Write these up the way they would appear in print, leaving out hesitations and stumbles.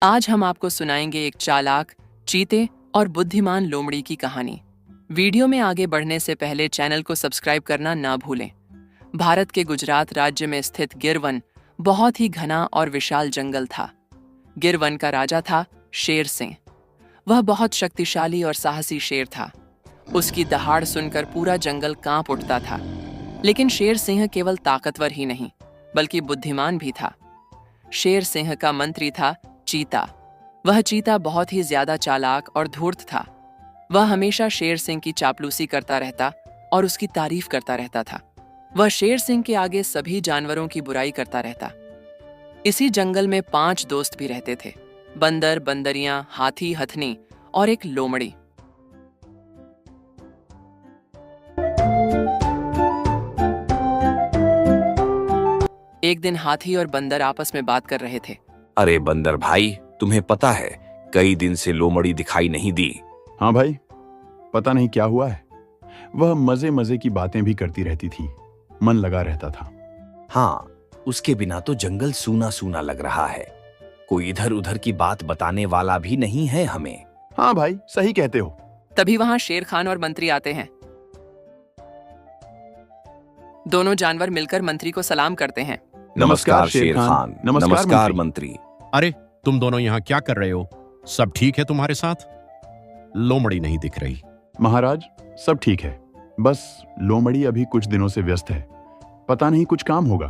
आज हम आपको सुनाएंगे एक चालाक, चीते और बुद्धिमान लोमड़ी की कहानी। वीडियो में आगे बढ़ने से पहले चैनल को सब्सक्राइब करना ना भूलें। भारत के गुजरात राज्य में स्थित गिर वन बहुत ही घना और विशाल जंगल था। गिर वन का राजा था शेर सिंह। वह बहुत शक्तिशाली और साहसी शेर था। उसकी दहाड़ सुनकर पूरा जंगल कांप उठता था। लेकिन शेर सिंह केवल ताकतवर ही नहीं, बल्कि बुद्धिमान भी था। शेर सिंह का मंत्री था चीता। वह चीता बहुत ही ज्यादा चालाक और धूर्त था। वह हमेशा शेर सिंह की चापलूसी करता रहता और उसकी तारीफ करता रहता था। वह शेर सिंह के आगे सभी जानवरों की बुराई करता रहता। इसी जंगल में 5 दोस्त भी रहते थे: बंदर, बंदरियां, हाथी, हथनी और एक लोमड़ी। एक दिन हाथी और बंदर आपस में बात कर रहे थे। अरे बंदर भाई, तुम्हें पता है कई दिन से लोमड़ी दिखाई नहीं दी। हाँ भाई, पता नहीं क्या हुआ है। वह मजे मजे की बातें भी करती रहती थी, मन लगा रहता था। हाँ, उसके बिना तो जंगल सूना सूना लग रहा है। कोई इधर उधर की बात बताने वाला भी नहीं है हमें। हाँ भाई, सही कहते हो। तभी वहां शेर खान और मंत्री आते हैं। दोनों जानवर मिलकर मंत्री को सलाम करते हैं। नमस्कार शेर खान। नमस्कार मंत्री। अरे तुम दोनों यहाँ क्या कर रहे हो? सब ठीक है तुम्हारे साथ? लोमड़ी नहीं दिख रही। महाराज, सब ठीक है, बस लोमड़ी अभी कुछ दिनों से व्यस्त है। पता नहीं कुछ काम होगा।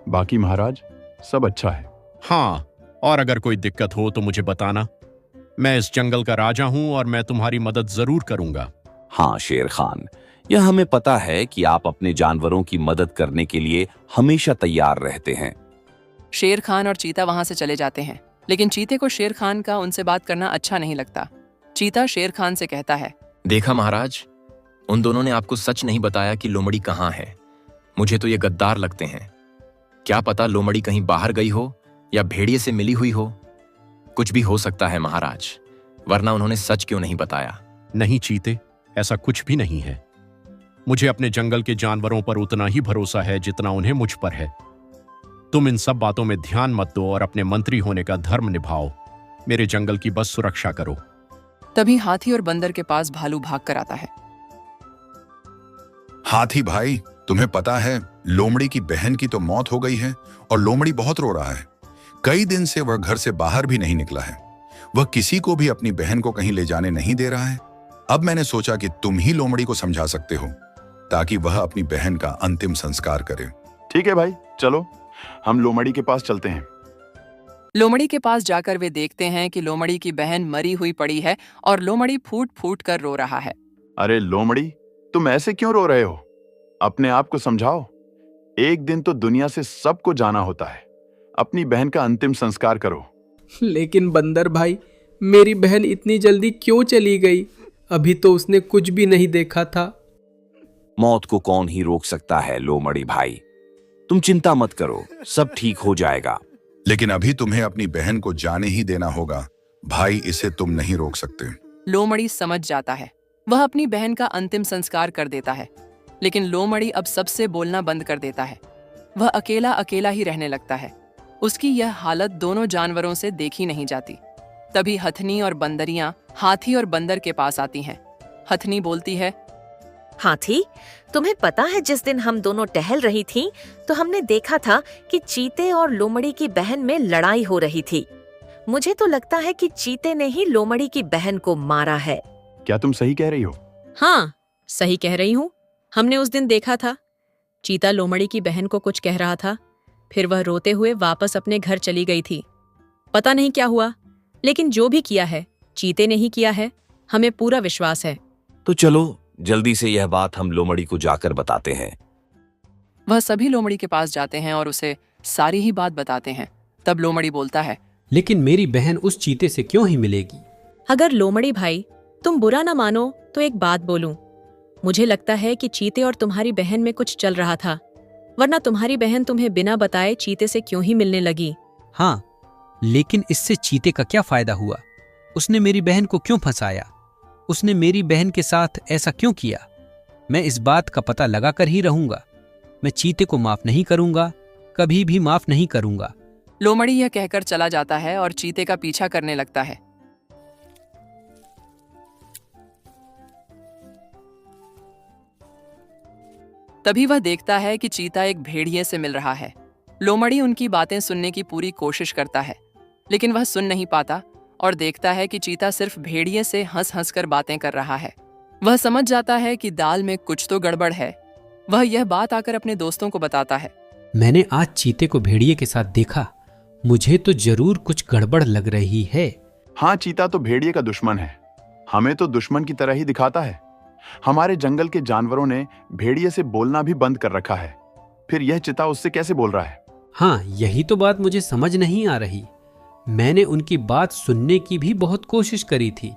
बाकी महाराज सब अच्छा है। हाँ, और अगर कोई दिक्कत हो तो मुझे बताना। मैं इस जंगल का राजा हूं और मैं तुम्हारी मदद जरूर करूंगा। हाँ शेर खान, यह हमें पता है कि आप अपने जानवरों की मदद करने के लिए हमेशा तैयार रहते हैं। शेर खान और चीता वहां से चले जाते हैं। लेकिन चीते को शेर खान का उनसे बात करना अच्छा नहीं लगता। चीता शेर खान से कहता है, देखा महाराज, उन दोनों ने आपको सच नहीं बताया कि लोमड़ी कहाँ है। मुझे तो ये गद्दार लगते हैं। क्या पता लोमड़ी कहीं बाहर गई हो या भेड़िए से मिली हुई हो। कुछ भी हो सकता है महाराज, वरना उन्होंने सच क्यों नहीं बताया। नहीं चीते, ऐसा कुछ भी नहीं है। मुझे अपने जंगल के जानवरों पर उतना ही भरोसा है जितना उन्हें मुझ पर है। तुम इन सब बातों में ध्यान मत दो और अपने मंत्री होने का धर्म निभाओ। मेरे जंगल की बस सुरक्षा करो। तभी हाथी और बंदर के पास भालू भाग कर आता है। हाथी भाई, तुम्हें पता है लोमड़ी की बहन की तो मौत हो गई है और लोमड़ी बहुत रो रहा है। कई दिन से वह घर से बाहर भी नहीं निकला है। वह किसी को भी अपनी बहन को कहीं ले जाने नहीं दे रहा है। अब मैंने सोचा कि तुम ही लोमड़ी को समझा सकते हो ताकि वह अपनी बहन का अंतिम संस्कार करे। ठीक है भाई, चलो हम लोमड़ी के पास चलते हैं। लोमड़ी के पास जाकर वे देखते हैं कि लोमड़ी की बहन मरी हुई पड़ी है और लोमड़ी फूट फूट कर रो रहा है। अरे लोमड़ी, तुम ऐसे क्यों रो रहे हो? अपने आप को समझाओ। एक दिन तो दुनिया से सबको जाना होता है। अपनी बहन का अंतिम संस्कार करो। लेकिन बंदर भाई, मेरी बहन इतनी जल्दी क्यों चली गई? अभी तो उसने कुछ भी नहीं देखा था। मौत को कौन ही रोक सकता है लोमड़ी भाई। तुम चिंता मत करो, सब ठीक हो जाएगा। लेकिन अभी तुम्हें अपनी बहन को जाने ही देना होगा भाई, इसे तुम नहीं रोक सकते। लोमड़ी समझ जाता है। वह अपनी बहन का अंतिम संस्कार कर देता है। लेकिन लोमड़ी अब सबसे बोलना बंद कर देता है। वह अकेला अकेला ही रहने लगता है। उसकी यह हालत दोनों जानवरों से देखी नहीं जाती। तभी हथनी और बंदरियां हाथी और बंदर के पास आती हैं। हथनी बोलती है, हाथी, तुम्हें पता है जिस दिन हम दोनों टहल रही थीं, तो हमने देखा था कि चीते और लोमड़ी की बहन में लड़ाई हो रही थी। मुझे तो लगता है कि चीते ने ही लोमड़ी की बहन को मारा है। क्या तुम सही कह रही हो? हाँ, सही कह रही हूँ। हमने उस दिन देखा था, चीता लोमड़ी की बहन को कुछ कह रहा था। फिर वह रोते हुए वापस अपने घर चली गई थी। पता नहीं क्या हुआ, लेकिन जो भी किया है चीते ने ही किया है। हमें पूरा विश्वास है। तो चलो जल्दी से यह बात हम लोमड़ी को जाकर बताते हैं। वह सभी लोमड़ी के पास जाते हैं और उसे सारी ही बात बताते हैं। तब लोमड़ी बोलता है, लेकिन मेरी बहन उस चीते से क्यों ही मिलेगी? अगर लोमड़ी भाई तुम बुरा ना मानो तो एक बात बोलूं। मुझे लगता है कि चीते और तुम्हारी बहन में कुछ चल रहा था, वरना तुम्हारी बहन तुम्हें बिना बताए चीते से क्यों ही मिलने लगी। हाँ, लेकिन इससे चीते का क्या फायदा हुआ? उसने मेरी बहन को क्यों फंसाया? उसने मेरी बहन के साथ ऐसा क्यों किया? मैं इस बात का पता लगा कर ही रहूंगा। मैं चीते को माफ नहीं करूंगा, कभी भी माफ नहीं करूंगा। लोमड़ी यह कहकर चला जाता है और चीते का पीछा करने लगता है। तभी वह देखता है कि चीता एक भेड़िए से मिल रहा है। लोमड़ी उनकी बातें सुनने की पूरी कोशिश करता है, लेकिन वह सुन नहीं पाता और देखता है कि चीता सिर्फ भेड़िए से हंस हंस कर बातें कर रहा है। वह समझ जाता है कि दाल में कुछ तो गड़बड़ है। वह यह बात आकर अपने दोस्तों को बताता है। मैंने आज चीते को भेड़िए के साथ देखा, मुझे तो जरूर कुछ गड़बड़ लग रही है। हाँ, चीता तो भेड़िए का दुश्मन है। हमें तो दुश्मन की तरह ही दिखाता है। हमारे जंगल के जानवरों ने भेड़िए से बोलना भी बंद कर रखा है, फिर यह चीता उससे कैसे बोल रहा है? हाँ, यही तो बात मुझे समझ नहीं आ रही। मैंने उनकी बात सुनने की भी बहुत कोशिश करी थी,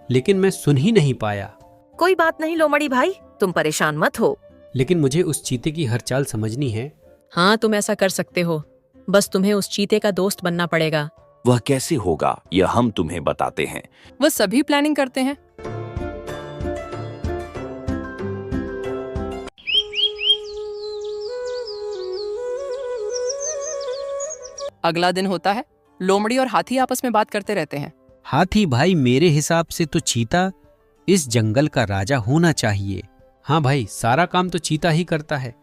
लेकिन मैं सुन ही नहीं पाया। कोई बात नहीं लोमड़ी भाई, तुम परेशान मत हो। लेकिन मुझे उस चीते की हर चाल समझनी है। हाँ, तुम ऐसा कर सकते हो, बस तुम्हें उस चीते का दोस्त बनना पड़ेगा। वह कैसे होगा यह हम तुम्हें बताते हैं। वह सभी प्लानिंग करते हैं। अगला दिन होता है। लोमड़ी और हाथी आपस में बात करते रहते हैं। हाथी भाई, मेरे हिसाब से तो चीता इस जंगल का राजा होना चाहिए। हाँ भाई, सारा काम तो चीता ही करता है।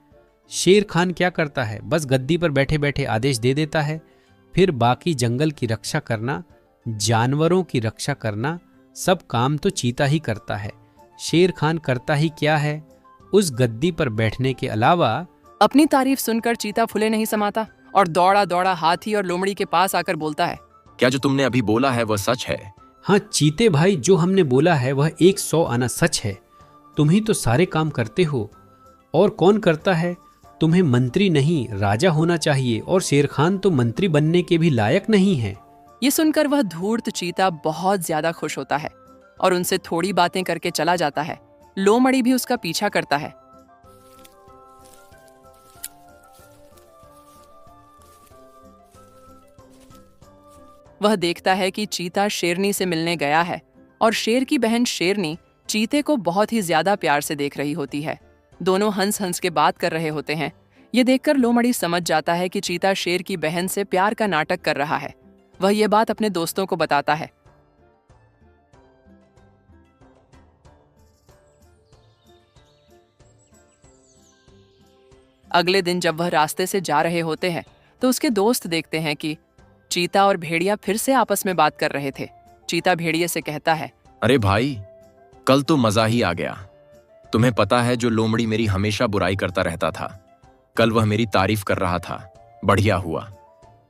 शेर खान क्या करता है? बस गद्दी पर बैठे बैठे आदेश दे देता है, फिर बाकी जंगल की रक्षा करना, जानवरों की रक्षा करना, सब काम तो चीता ही करता है। शेर खान करता ही क्या है उस गद्दी पर बैठने के अलावा? अपनी तारीफ सुनकर चीता फुले नहीं समाता और दौड़ा दौड़ा हाथी और लोमड़ी के पास आकर बोलता है, क्या जो तुमने अभी बोला है वह सच है? हाँ चीते भाई, जो हमने बोला है वह 100 आना सच है। तुम ही तो सारे काम करते हो, और कौन करता है? तुम्हें मंत्री नहीं राजा होना चाहिए, और शेर खान तो मंत्री बनने के भी लायक नहीं है। ये सुनकर वह धूर्त चीता बहुत ज्यादा खुश होता है और उनसे थोड़ी बातें करके चला जाता है। लोमड़ी भी उसका पीछा करता है। वह देखता है कि चीता शेरनी से मिलने गया है और शेर की बहन शेरनी चीते को बहुत ही ज्यादा प्यार से देख रही होती है। दोनों हंस हंस के बात कर रहे होते हैं। ये देखकर लोमड़ी समझ जाता है कि चीता शेर की बहन से प्यार का नाटक कर रहा है। वह यह बात अपने दोस्तों को बताता है। अगले दिन जब वह रास्ते से जा रहे होते हैं तो उसके दोस्त देखते हैं कि चीता और भेड़िया फिर से आपस में बात कर रहे थे। चीता भेड़िए से कहता है, अरे भाई, कल तो मजा ही आ गया। तुम्हें पता है जो लोमड़ी मेरी हमेशा बुराई करता रहता था, कल वह मेरी तारीफ कर रहा था। बढ़िया हुआ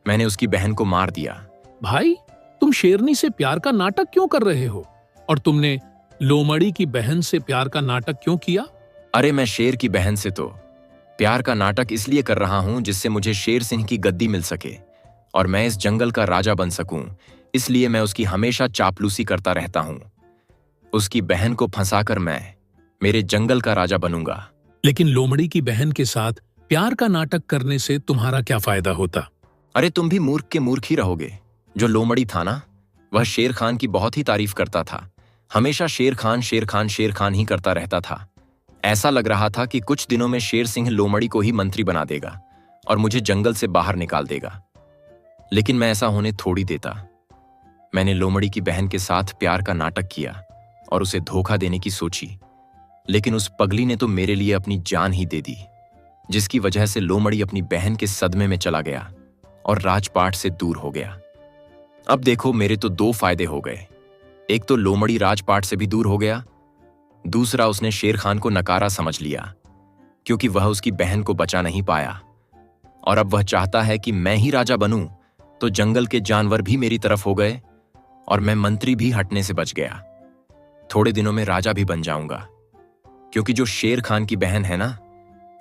मैंने उसकी बहन को मार दिया। भाई, तुम शेरनी से प्यार का नाटक क्यों कर रहे हो? और तुमने लोमड़ी की बहन से प्यार का नाटक क्यों किया? अरे मैं शेर की बहन से तो प्यार का नाटक इसलिए कर रहा हूं जिससे मुझे शेर सिंह की गद्दी मिल सके और मैं इस जंगल का राजा बन सकूं। इसलिए मैं उसकी हमेशा चापलूसी करता रहता हूं। उसकी बहन को फंसाकर मैं मेरे जंगल का राजा बनूंगा। लेकिन लोमड़ी की बहन के साथ प्यार का नाटक करने से तुम्हारा क्या फायदा होता? अरे तुम भी मूर्ख के मूर्ख ही रहोगे। जो लोमड़ी था ना, वह शेर खान की बहुत ही तारीफ करता था। हमेशा शेर खान शेर खान शेर खान ही करता रहता था। ऐसा लग रहा था कि कुछ दिनों में शेर सिंह लोमड़ी को ही मंत्री बना देगा और मुझे जंगल से बाहर निकाल देगा। लेकिन मैं ऐसा होने थोड़ी देता। मैंने लोमड़ी की बहन के साथ प्यार का नाटक किया और उसे धोखा देने की सोची, लेकिन उस पगली ने तो मेरे लिए अपनी जान ही दे दी, जिसकी वजह से लोमड़ी अपनी बहन के सदमे में चला गया और राजपाट से दूर हो गया। अब देखो, मेरे तो 2 फायदे हो गए। एक तो लोमड़ी राजपाट से भी दूर हो गया, दूसरा उसने शेर खान को नकारा समझ लिया क्योंकि वह उसकी बहन को बचा नहीं पाया। और अब वह चाहता है कि मैं ही राजा बनूं, तो जंगल के जानवर भी मेरी तरफ हो गए और मैं मंत्री भी हटने से बच गया। थोड़े दिनों में राजा भी बन जाऊंगा, क्योंकि जो शेर खान की बहन है ना,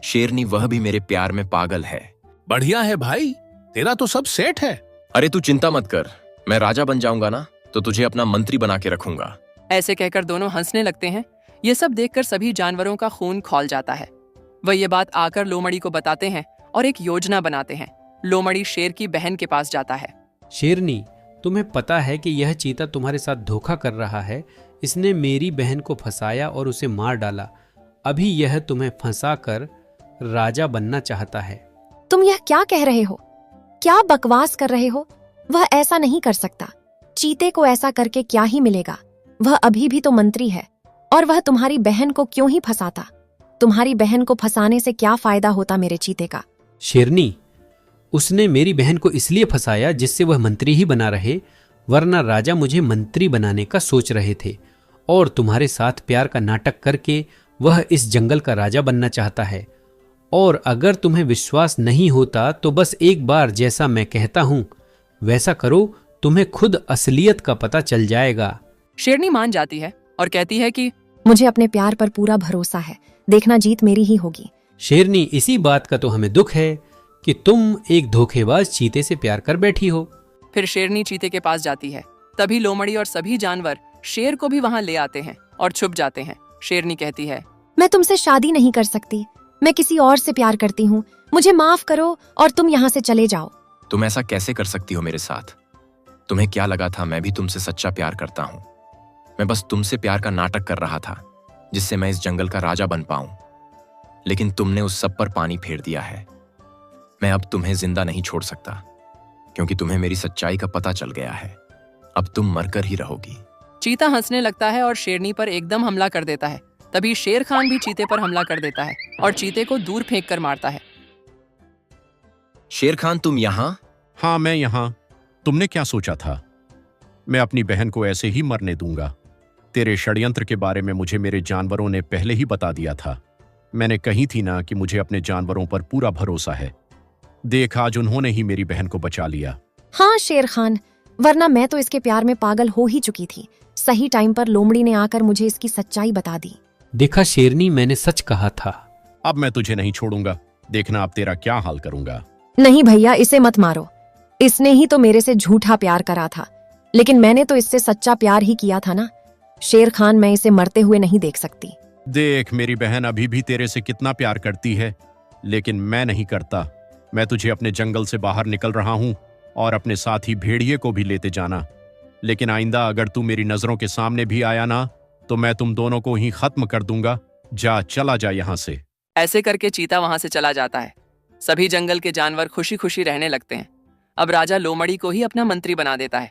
शेरनी, वह भी मेरे प्यार में पागल है। बढ़िया है भाई, तेरा तो सब सेट है। अरे तू चिंता मत कर, मैं राजा बन जाऊंगा ना तो तुझे अपना मंत्री बना के रखूंगा। ऐसे कहकर दोनों हंसने लगते हैं। ये सब देखकर सभी जानवरों का खून खौल जाता है। वह ये बात आकर लोमड़ी को बताते हैं और एक योजना बनाते हैं। लोमड़ी शेर की बहन के पास जाता है। शेरनी, तुम्हें पता है कि यह चीता तुम्हारे साथ धोखा कर रहा है। इसने मेरी बहन को फंसाया और उसे मार डाला। अभी यह तुम्हें फंसाकर राजा बनना चाहता है। तुम यह क्या कह रहे हो? क्या बकवास कर रहे हो? वह ऐसा नहीं कर सकता। चीते को ऐसा करके क्या ही मिलेगा? वह अभी भी तो मंत्री है। और वह तुम्हारी बहन को क्यों ही फंसाता? तुम्हारी बहन को फंसाने से क्या फायदा होता मेरे चीते का? शेरनी, उसने मेरी बहन को इसलिए फंसाया जिससे वह मंत्री ही बना रहे, वरना राजा मुझे मंत्री बनाने का सोच रहे थे और तुम्हारे साथ प्यार का नाटक करके वह इस जंगल का राजा बनना चाहता है। और अगर तुम्हें विश्वास नहीं होता तो बस एक बार जैसा मैं कहता हूं वैसा करो, तुम्हें खुद असलियत का पता चल जाएगा। शेरनी मान जाती है और कहती है कि मुझे अपने प्यार पर पूरा भरोसा है, देखना जीत मेरी ही होगी। शेरनी, इसी बात का तो हमें दुख है कि तुम एक धोखेबाज चीते से प्यार कर बैठी हो। फिर शेरनी चीते के पास जाती है। तभी लोमड़ी और सभी जानवर शेर को भी वहां ले आते हैं और छुप जाते हैं। शेरनी कहती है, मैं तुमसे शादी नहीं कर सकती, मैं किसी और से प्यार करती हूँ, मुझे माफ करो और तुम यहाँ से चले जाओ। तुम ऐसा कैसे कर सकती हो मेरे साथ? तुम्हें क्या लगा था मैं भी तुमसे सच्चा प्यार करता हूं? मैं बस तुमसे प्यार का नाटक कर रहा था जिससे मैं इस जंगल का राजा बन पाऊं। लेकिन तुमने उस सब पर पानी फेर दिया है। मैं अब तुम्हें जिंदा नहीं छोड़ सकता क्योंकि तुम्हें मेरी सच्चाई का पता चल गया है। अब तुम मरकर ही रहोगी। चीता हंसने लगता है और शेरनी पर एकदम हमला कर देता है। तभी शेर खान भी चीते पर हमला कर देता है और चीते को दूर फेंक कर मारता है। शेर खान, तुम यहाँ? हाँ, मैं यहाँ। तुमने क्या सोचा था? मैं अपनी बहन को ऐसे ही मरने दूंगा? तेरे षड्यंत्र के बारे में मुझे मेरे जानवरों ने पहले ही बता दिया था। मैंने कही थी ना कि मुझे अपने जानवरों पर पूरा भरोसा है। देख, आज उन्होंने ही मेरी बहन को बचा लिया। हाँ शेर खान, वरना मैं तो इसके प्यार में पागल हो ही चुकी थी। सही टाइम पर लोमड़ी ने आकर मुझे इसकी सच्चाई बता दी। देखा शेरनी, मैंने सच कहा था। अब मैं तुझे नहीं छोड़ूंगा। देखना अब तेरा क्या हाल करूंगा। नहीं भैया, इसे मत मारो। इसने ही तो मेरे से झूठा प्यार करा था, लेकिन मैंने तो इससे सच्चा प्यार ही किया था ना। शेर खान, मैं इसे मरते हुए नहीं देख सकती। देख, मेरी बहन अभी भी तेरे से कितना प्यार करती है, लेकिन मैं नहीं करता। मैं तुझे अपने जंगल से बाहर निकल रहा हूं और अपने साथी भेड़िए को भी लेते जाना। लेकिन आइंदा अगर तू मेरी नजरों के सामने भी आया ना तो मैं तुम दोनों को ही खत्म कर दूंगा। जा, चला जा यहां से। ऐसे करके चीता वहां से चला जाता है। सभी जंगल के जानवर खुशी खुशी रहने लगते हैं। अब राजा लोमड़ी को ही अपना मंत्री बना देता है।